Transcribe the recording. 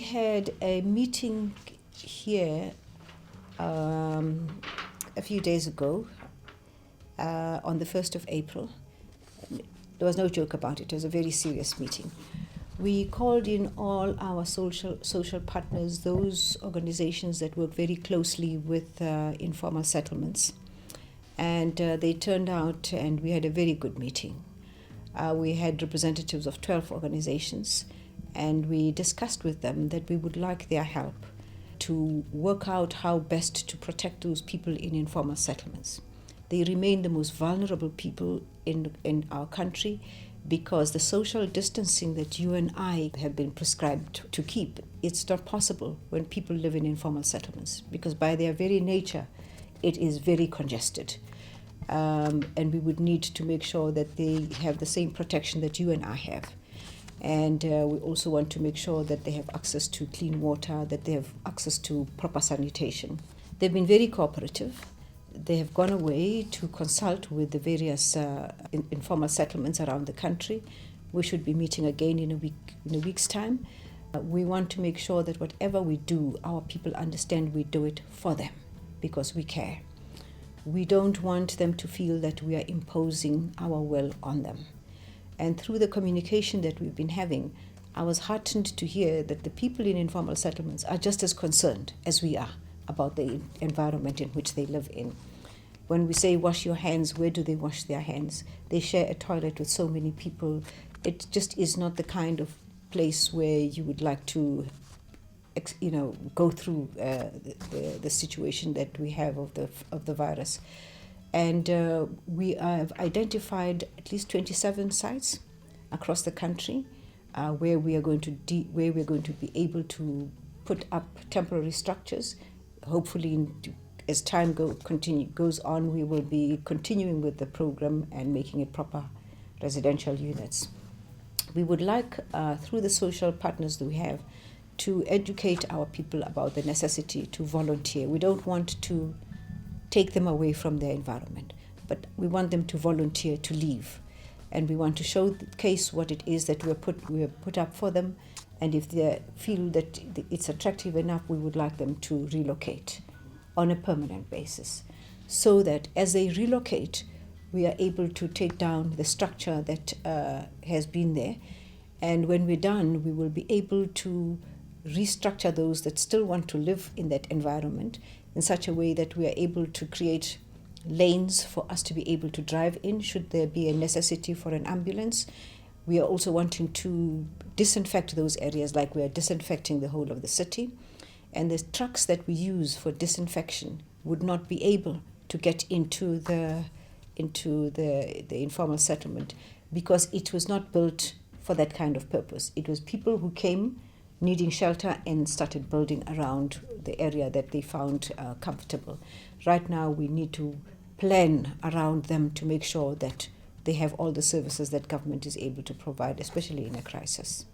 had a meeting here a few days ago on the 1st of April. There was no joke about it. It was a very serious meeting. We called in all our social partners, those organizations that work very closely with informal settlements. And they turned out, and we had a very good meeting. We had representatives of 12 organizations, and we discussed with them that we would like their help to work out how best to protect those people in informal settlements. They remain the most vulnerable people in our country because the social distancing that you and I have been prescribed to keep, it's not possible when people live in informal settlements because by their very nature, it is very congested. And we would need to make sure that they have the same protection that you and I have. And we also want to make sure that they have access to clean water, that they have access to proper sanitation. They've been very cooperative. They have gone away to consult with the various informal settlements around the country. We should be meeting again in a week's time. We want to make sure that whatever we do, our people understand we do it for them because we care. We don't want them to feel that we are imposing our will on them. And through the communication that we've been having, I was heartened to hear that the people in informal settlements are just as concerned as we are about the environment in which they live in. When we say wash your hands, where do they wash their hands? They share a toilet with so many people. It just is not the kind of place where you would like to go through the situation that we have of the virus. And we have identified at least 27 sites across the country where we are going to be able to put up temporary structures. Hopefully, as time goes on, we will be continuing with the program and making it proper residential units. We would like, through the social partners that we have, to educate our people about the necessity to volunteer. We don't want to take them away from their environment, but we want them to volunteer to leave. And we want to showcase what it is that we have put up for them. And if they feel that it's attractive enough, we would like them to relocate on a permanent basis so that as they relocate, we are able to take down the structure that has been there. And when we're done, we will be able to restructure those that still want to live in that environment in such a way that we are able to create lanes for us to be able to drive in should there be a necessity for an ambulance. We are also wanting to disinfect those areas like we are disinfecting the whole of the city. And the trucks that we use for disinfection would not be able to get into the informal settlement because it was not built for that kind of purpose. It was people who came needing shelter and started building around the area that they found comfortable. Right now, we need to plan around them to make sure that they have all the services that government is able to provide, especially in a crisis.